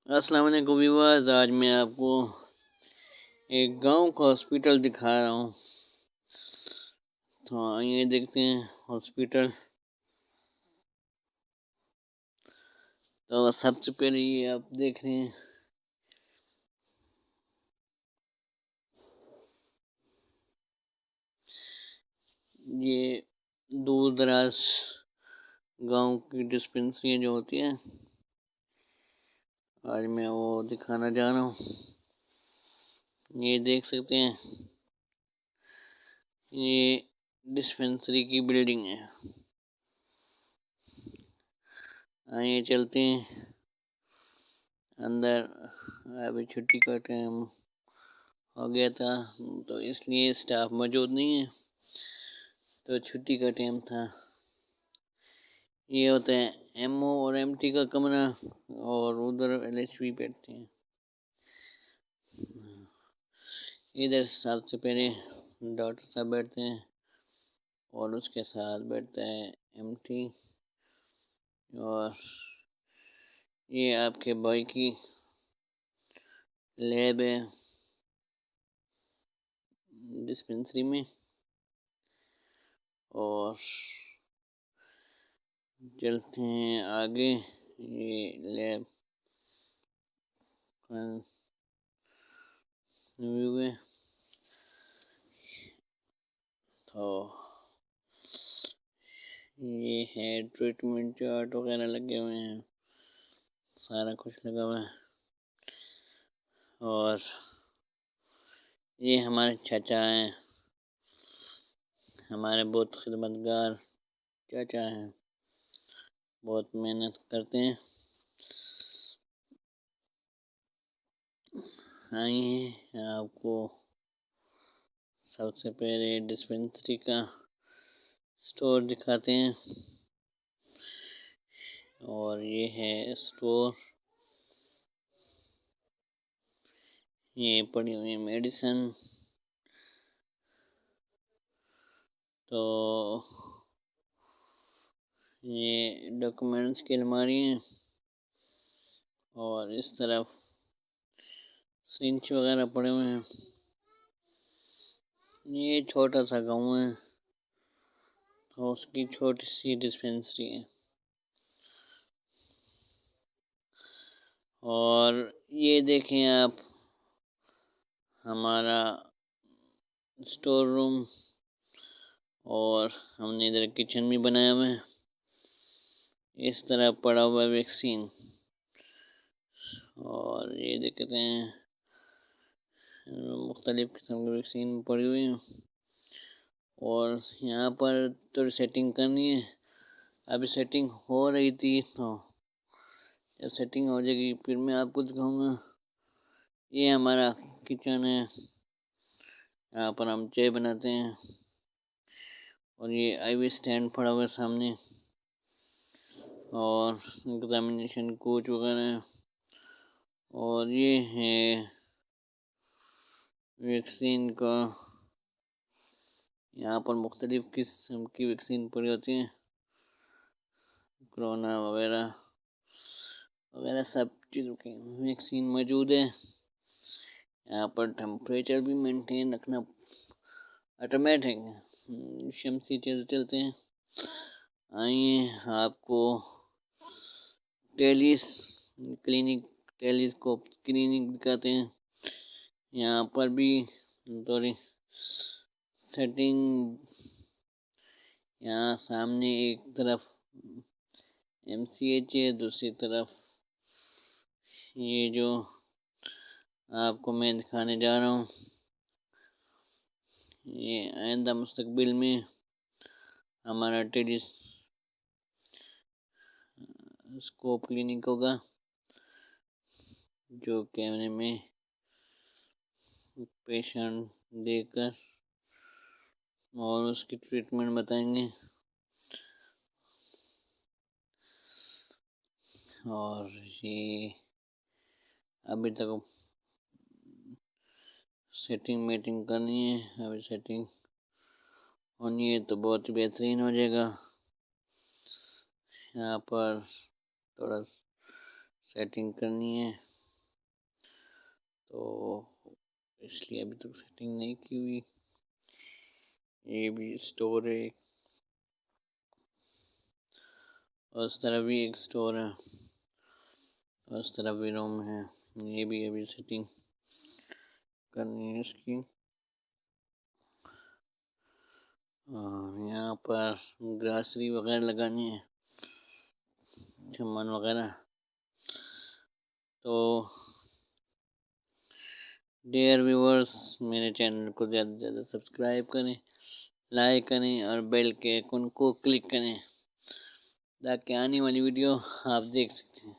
अस्सलाम वालेकुम व्यूअर्स। आज मैं आपको एक गांव का हॉस्पिटल दिखा रहा हूँ। तो आइए देखते हैं हॉस्पिटल। तो सबसे पहले ये आप देख रहे हैं, ये दूर दराज गांव की डिस्पेंसरी जो होती है, आज मैं वो दिखाना जा रहा हूँ। ये देख सकते हैं, ये डिस्पेंसरी की बिल्डिंग है। आइए चलते हैं अंदर। अभी छुट्टी का टाइम हो गया था, तो इसलिए स्टाफ मौजूद नहीं है, तो छुट्टी का टाइम था। ये होता है एमओ और एमटी का कमरा, और उधर एलएचवी बैठते हैं। इधर सबसे पहले डॉक्टर साहब बैठते हैं और उसके साथ बैठता है एमटी। और ये आपके भाई की लैब है डिस्पेंसरी में। और चलते हैं आगे, ये लैब का व्यू है। तो ये है ट्रीटमेंट चार्ट वगैरह लगे हुए हैं, सारा कुछ लगा हुआ है। और ये हमारे चाचा हैं, हमारे बहुत खिदमतगार चाचा हैं, बहुत मेहनत करते हैं। आइए आपको सबसे पहले डिस्पेंसरी का स्टोर दिखाते हैं। और ये है स्टोर, ये पड़ी हुई मेडिसिन। तो ये डॉक्यूमेंट्स की अलमारी है, और इस तरफ सिंच वगैरह पड़े हुए हैं। ये छोटा सा गांव है, तो उसकी छोटी सी डिस्पेंसरी है। और ये देखें आप, हमारा स्टोर रूम, और हमने इधर किचन भी बनाया हुआ है। इस तरह पड़ा हुआ है वैक्सीन। और ये देखते हैं मुख्तलिफ किस्म की वैक्सीन पड़ी हुई हैं। और यहाँ पर थोड़ी सेटिंग करनी है, अभी सेटिंग हो रही थी। तो जब सेटिंग हो जाएगी फिर मैं आपको दिखाऊंगा। ये हमारा किचन है, यहाँ पर हम चाय बनाते हैं। और ये आईवी स्टैंड पड़ा हुआ है सामने, और एग्जामिनेशन कोच वगैरह है। और ये है वैक्सीन का, यहाँ पर मुख्तलिफ किस्म की वैक्सीन पड़ी होती हैं, कोरोना वगैरह वगैरह सब चीज़ों की वैक्सीन मौजूद है। यहाँ पर टेम्परेचर भी मेंटेन रखना ऑटोमेटिक है, शमसी चीज़ चलते हैं। आइए आपको टेलीस्कोप क्लिनिक दिखाते हैं। यहाँ पर भी थोड़ी सेटिंग, यहाँ सामने एक तरफ एमसीएच है, दूसरी तरफ ये जो आपको मैं दिखाने जा रहा हूँ, ये आइंदा मुस्तकबिल में हमारा टेलीस्कोप क्लिनिक होगा, जो कैमरे में पेशेंट देखकर और उसकी ट्रीटमेंट बताएंगे। और ये अभी तक सेटिंग मेटिंग करनी है, अभी सेटिंग होनी है तो बहुत बेहतरीन हो जाएगा। यहाँ पर थोड़ा सेटिंग करनी है, तो इसलिए अभी तक सेटिंग नहीं की हुई। ये भी स्टोर है, उस तरफ भी एक स्टोर है, उस तरफ भी रूम है। ये भी अभी सेटिंग करनी है इसकी। यहाँ पर ग्रासरी वगैरह लगानी है, सामान वगैरह। तो डियर व्यूअर्स, मेरे चैनल को ज़्यादा से ज़्यादा सब्सक्राइब करें, लाइक करें और बेल के आइकन को क्लिक करें ताकि आने वाली वीडियो आप देख सकते हैं।